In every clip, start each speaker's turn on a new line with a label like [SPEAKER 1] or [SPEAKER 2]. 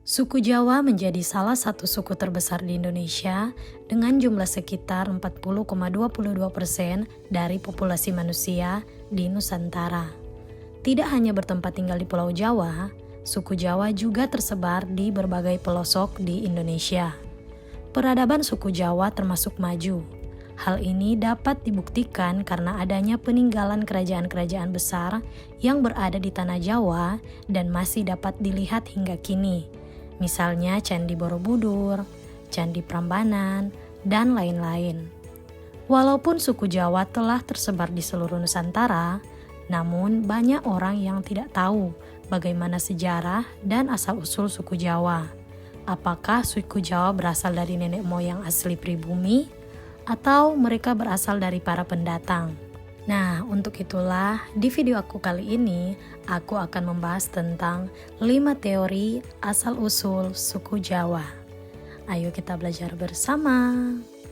[SPEAKER 1] Suku Jawa menjadi salah satu suku terbesar di Indonesia dengan jumlah sekitar 40,22% dari populasi manusia di Nusantara. Tidak hanya bertempat tinggal di Pulau Jawa, suku Jawa juga tersebar di berbagai pelosok di Indonesia. Peradaban suku Jawa termasuk maju. Hal ini dapat dibuktikan karena adanya peninggalan kerajaan-kerajaan besar yang berada di tanah Jawa dan masih dapat dilihat hingga kini. Misalnya Candi Borobudur, Candi Prambanan, dan lain-lain. Walaupun suku Jawa telah tersebar di seluruh Nusantara, namun banyak orang yang tidak tahu bagaimana sejarah dan asal-usul suku Jawa. Apakah suku Jawa berasal dari nenek moyang asli pribumi, atau mereka berasal dari para pendatang? Nah, untuk itulah di video aku kali ini, aku akan membahas tentang 5 teori asal-usul suku Jawa. Ayo kita belajar bersama.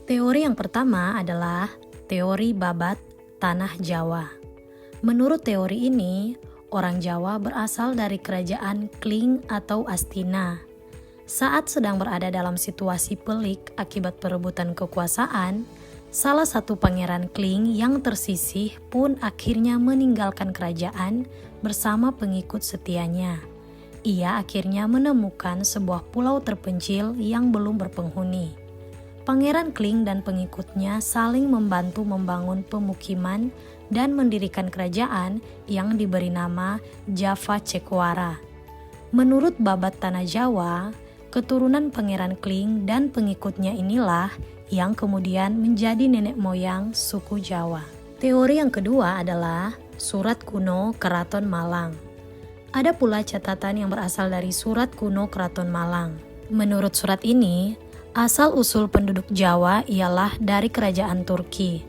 [SPEAKER 1] Teori yang pertama adalah teori babat tanah Jawa. Menurut teori ini, orang Jawa berasal dari kerajaan Kling atau Astina. Saat sedang berada dalam situasi pelik akibat perebutan kekuasaan, salah satu pangeran Kling yang tersisih pun akhirnya meninggalkan kerajaan bersama pengikut setianya. Ia akhirnya menemukan sebuah pulau terpencil yang belum berpenghuni. Pangeran Kling dan pengikutnya saling membantu membangun pemukiman dan mendirikan kerajaan yang diberi nama Java Cekuara. Menurut babat tanah Jawa, keturunan Pangeran Kling dan pengikutnya inilah yang kemudian menjadi nenek moyang suku Jawa. Teori yang kedua adalah Surat Kuno Keraton Malang. Ada pula catatan yang berasal dari Surat Kuno Keraton Malang. Menurut surat ini, asal-usul penduduk Jawa ialah dari kerajaan Turki.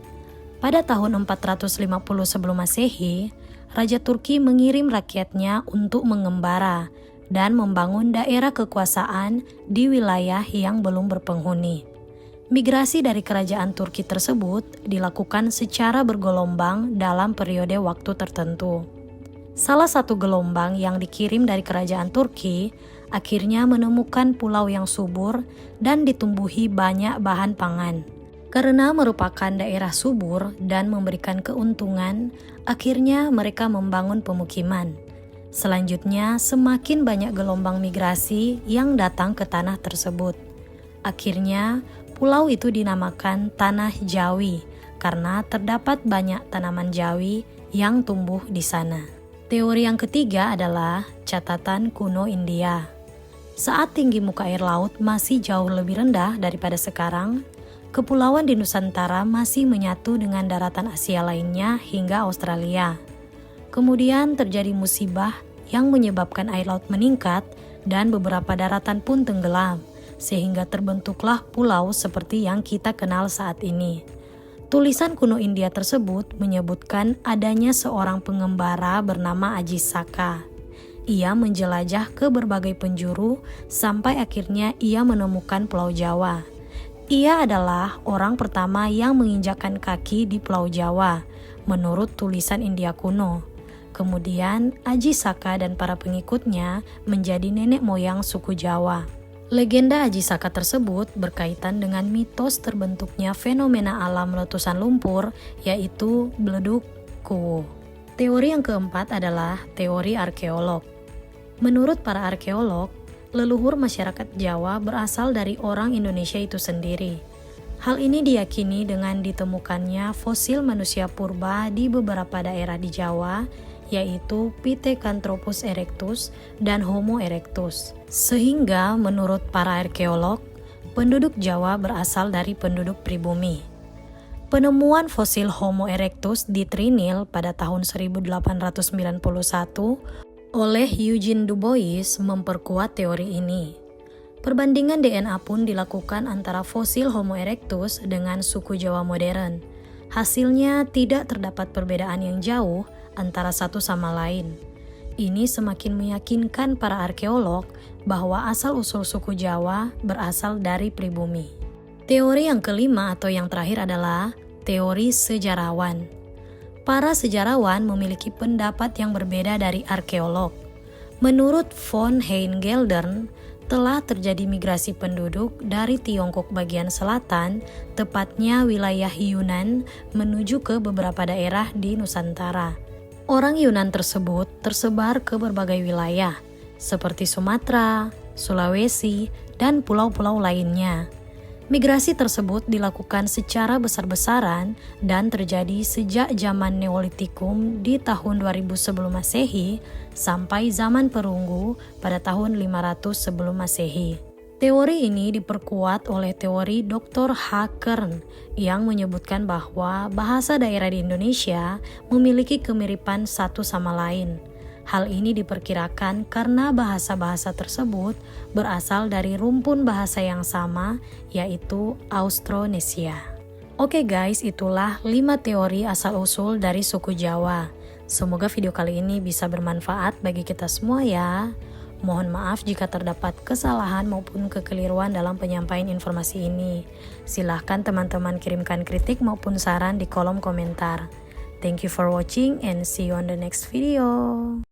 [SPEAKER 1] Pada tahun 450 sebelum Masehi, Raja Turki mengirim rakyatnya untuk mengembara dan membangun daerah kekuasaan di wilayah yang belum berpenghuni. Migrasi dari kerajaan Turki tersebut dilakukan secara bergelombang dalam periode waktu tertentu. Salah satu gelombang yang dikirim dari kerajaan Turki akhirnya menemukan pulau yang subur dan ditumbuhi banyak bahan pangan. Karena merupakan daerah subur dan memberikan keuntungan, akhirnya mereka membangun pemukiman. Selanjutnya, semakin banyak gelombang migrasi yang datang ke tanah tersebut. Akhirnya, pulau itu dinamakan Tanah Jawi karena terdapat banyak tanaman Jawi yang tumbuh di sana. Teori yang ketiga adalah catatan kuno India. Saat tinggi muka air laut masih jauh lebih rendah daripada sekarang, kepulauan di Nusantara masih menyatu dengan daratan Asia lainnya hingga Australia. Kemudian terjadi musibah yang menyebabkan air laut meningkat dan beberapa daratan pun tenggelam, sehingga terbentuklah pulau seperti yang kita kenal saat ini. Tulisan kuno India tersebut menyebutkan adanya seorang pengembara bernama Aji Saka. Ia menjelajah ke berbagai penjuru sampai akhirnya ia menemukan Pulau Jawa. Ia adalah orang pertama yang menginjakkan kaki di Pulau Jawa, menurut tulisan India kuno. Kemudian Aji Saka dan para pengikutnya menjadi nenek moyang suku Jawa. Legenda Aji Saka tersebut berkaitan dengan mitos terbentuknya fenomena alam letusan lumpur, yaitu Bleduk Kuwu. Teori yang keempat adalah teori arkeolog. Menurut para arkeolog, leluhur masyarakat Jawa berasal dari orang Indonesia itu sendiri. Hal ini diyakini dengan ditemukannya fosil manusia purba di beberapa daerah di Jawa, yaitu Pithecanthropus erectus dan Homo erectus. Sehingga menurut para arkeolog, penduduk Jawa berasal dari penduduk pribumi. Penemuan fosil Homo erectus di Trinil pada tahun 1891 oleh Eugene Du Bois memperkuat teori ini. Perbandingan DNA pun dilakukan antara fosil Homo erectus dengan suku Jawa modern. Hasilnya tidak terdapat perbedaan yang jauh antara satu sama lain. Ini semakin meyakinkan para arkeolog bahwa asal-usul suku Jawa berasal dari pribumi. Teori yang kelima atau yang terakhir adalah teori sejarawan. Para sejarawan memiliki pendapat yang berbeda dari arkeolog. Menurut von Heingeldern, Setelah terjadi migrasi penduduk dari Tiongkok bagian selatan, tepatnya wilayah Yunan, menuju ke beberapa daerah di Nusantara. Orang Yunan tersebut tersebar ke berbagai wilayah, seperti Sumatera, Sulawesi, dan pulau-pulau lainnya. Migrasi tersebut dilakukan secara besar-besaran dan terjadi sejak zaman Neolitikum di tahun 2000 sebelum Masehi sampai zaman Perunggu pada tahun 500 sebelum Masehi. Teori ini diperkuat oleh teori Dr. H. Kern yang menyebutkan bahwa bahasa daerah di Indonesia memiliki kemiripan satu sama lain. Hal ini diperkirakan karena bahasa-bahasa tersebut berasal dari rumpun bahasa yang sama, yaitu Austronesia. Oke guys, itulah 5 teori asal-usul dari suku Jawa. Semoga video kali ini bisa bermanfaat bagi kita semua ya. Mohon maaf jika terdapat kesalahan maupun kekeliruan dalam penyampaian informasi ini. Silahkan teman-teman kirimkan kritik maupun saran di kolom komentar. Thank you for watching and see you on the next video.